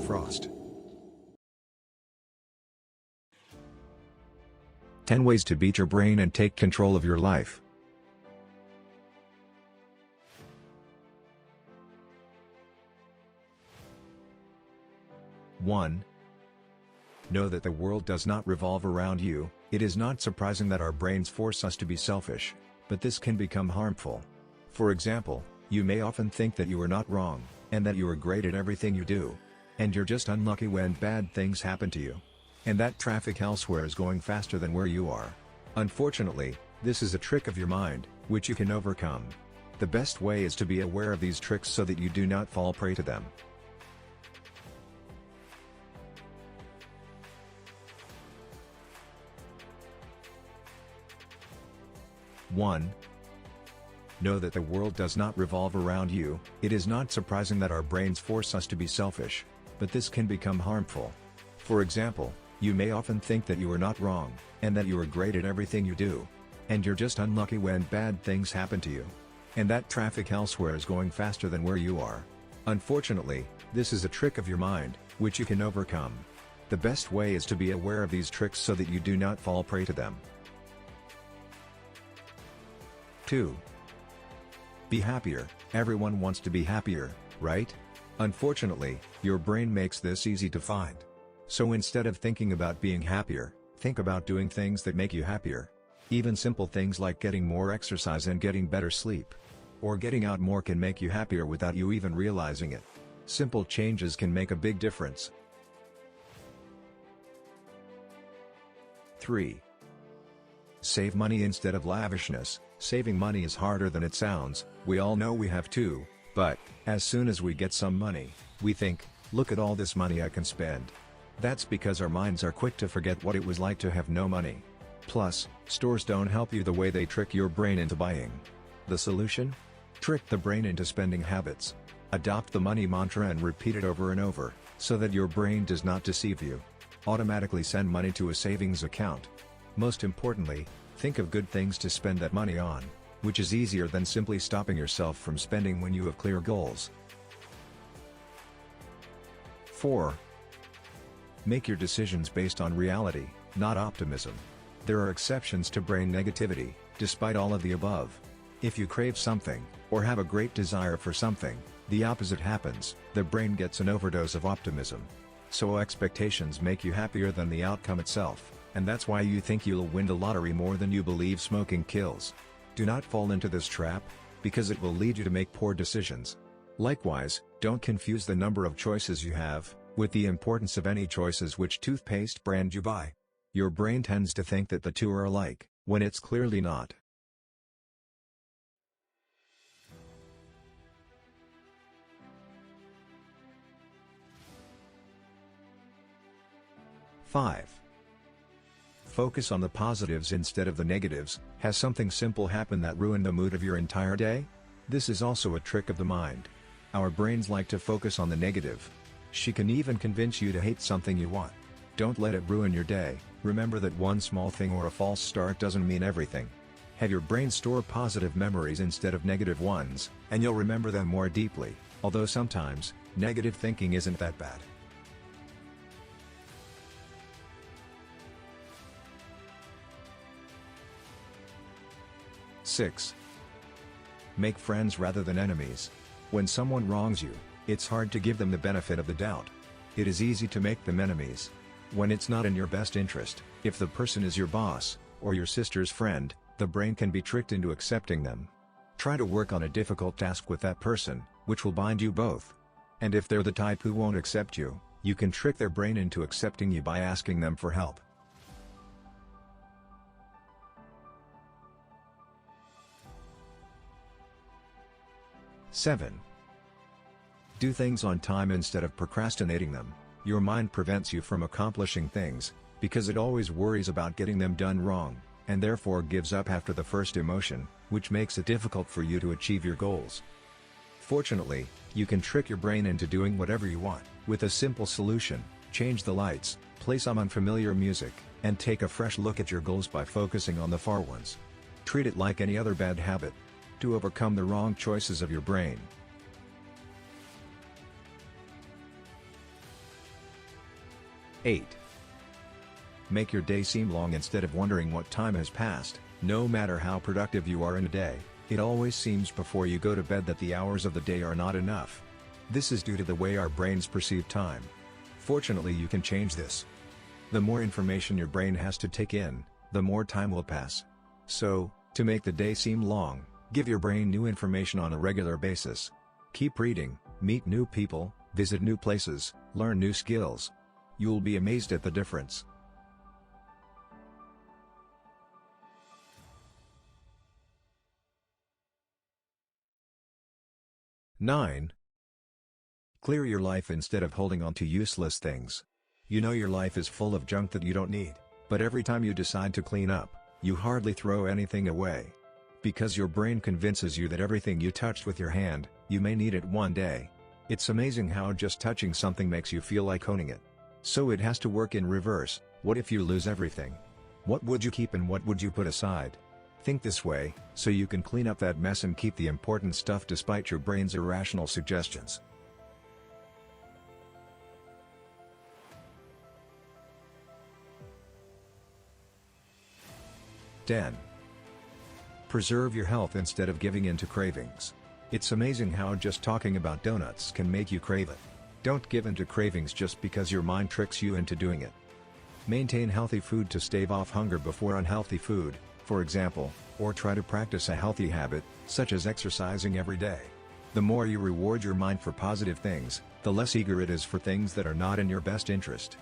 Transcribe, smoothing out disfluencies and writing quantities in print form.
Frost. 10 ways to beat your brain and take control of your life. One. Know that the world does not revolve around you. It is not surprising that our brains force us to be selfish, but this can become harmful. For example, you may often think that you are not wrong, and that you are great at everything you do. And you're just unlucky when bad things happen to you. And that traffic elsewhere is going faster than where you are. Unfortunately, this is a trick of your mind, which you can overcome. The best way is to be aware of these tricks so that you do not fall prey to them. One. Know that the world does not revolve around you. It is not surprising that our brains force us to be selfish, but this can become harmful. For example, you may often think that you are not wrong, and that you are great at everything you do. And you're just unlucky when bad things happen to you. And that traffic elsewhere is going faster than where you are. Unfortunately, this is a trick of your mind, which you can overcome. The best way is to be aware of these tricks so that you do not fall prey to them. 2. Be happier. Everyone wants to be happier, right? Unfortunately, your brain makes this easy to find. So instead of thinking about being happier, think about doing things that make you happier. Even simple things like getting more exercise and getting better sleep. Or getting out more can make you happier without you even realizing it. Simple changes can make a big difference. 3. Save money instead of lavishness. Saving money is harder than it sounds. We all know we have to, but as soon as we get some money, we think, look at all this money I can spend. That's because our minds are quick to forget what it was like to have no money. Plus, stores don't help you the way they trick your brain into buying. The solution? Trick the brain into spending habits. Adopt the money mantra and repeat it over and over, so that your brain does not deceive you. Automatically send money to a savings account. Most importantly, think of good things to spend that money on, which is easier than simply stopping yourself from spending when you have clear goals. 4. Make your decisions based on reality, not optimism. There are exceptions to brain negativity, despite all of the above. If you crave something, or have a great desire for something, the opposite happens. The brain gets an overdose of optimism. So expectations make you happier than the outcome itself, and that's why you think you'll win the lottery more than you believe smoking kills. Do not fall into this trap, because it will lead you to make poor decisions. Likewise, don't confuse the number of choices you have with the importance of any choices which toothpaste brand you buy. Your brain tends to think that the two are alike, when it's clearly not. Five. Focus on the positives instead of the negatives. Has something simple happened that ruined the mood of your entire day? This is also a trick of the mind. Our brains like to focus on the negative. She can even convince you to hate something you want. Don't let it ruin your day. Remember that one small thing or a false start doesn't mean everything. Have your brain store positive memories instead of negative ones, and you'll remember them more deeply, although sometimes, negative thinking isn't that bad. 6. Make friends rather than enemies. When someone wrongs you, it's hard to give them the benefit of the doubt. It is easy to make them enemies when it's not in your best interest. If the person is your boss, or your sister's friend, the brain can be tricked into accepting them. Try to work on a difficult task with that person, which will bind you both. And if they're the type who won't accept you, you can trick their brain into accepting you by asking them for help. 7. Do things on time instead of procrastinating them. Your mind prevents you from accomplishing things, because it always worries about getting them done wrong, and therefore gives up after the first emotion, which makes it difficult for you to achieve your goals. Fortunately, you can trick your brain into doing whatever you want, with a simple solution: change the lights, play some unfamiliar music, and take a fresh look at your goals by focusing on the far ones. Treat it like any other bad habit, to overcome the wrong choices of your brain. 8. Make your day seem long instead of wondering what time has passed. No matter how productive you are in a day, it always seems before you go to bed that the hours of the day are not enough. This is due to the way our brains perceive time. Fortunately, you can change this. The more information your brain has to take in, the more time will pass. So, to make the day seem long, give your brain new information on a regular basis. Keep reading, meet new people, visit new places, learn new skills. You'll be amazed at the difference. 9. Clear your life instead of holding on to useless things. You know your life is full of junk that you don't need, but every time you decide to clean up, you hardly throw anything away. Because your brain convinces you that everything you touched with your hand, you may need it one day. It's amazing how just touching something makes you feel like owning it. So it has to work in reverse. What if you lose everything? What would you keep and what would you put aside? Think this way, so you can clean up that mess and keep the important stuff despite your brain's irrational suggestions. 10. Preserve your health instead of giving in to cravings. It's amazing how just talking about donuts can make you crave it. Don't give in to cravings just because your mind tricks you into doing it. Maintain healthy food to stave off hunger before unhealthy food, for example, or try to practice a healthy habit, such as exercising every day. The more you reward your mind for positive things, the less eager it is for things that are not in your best interest.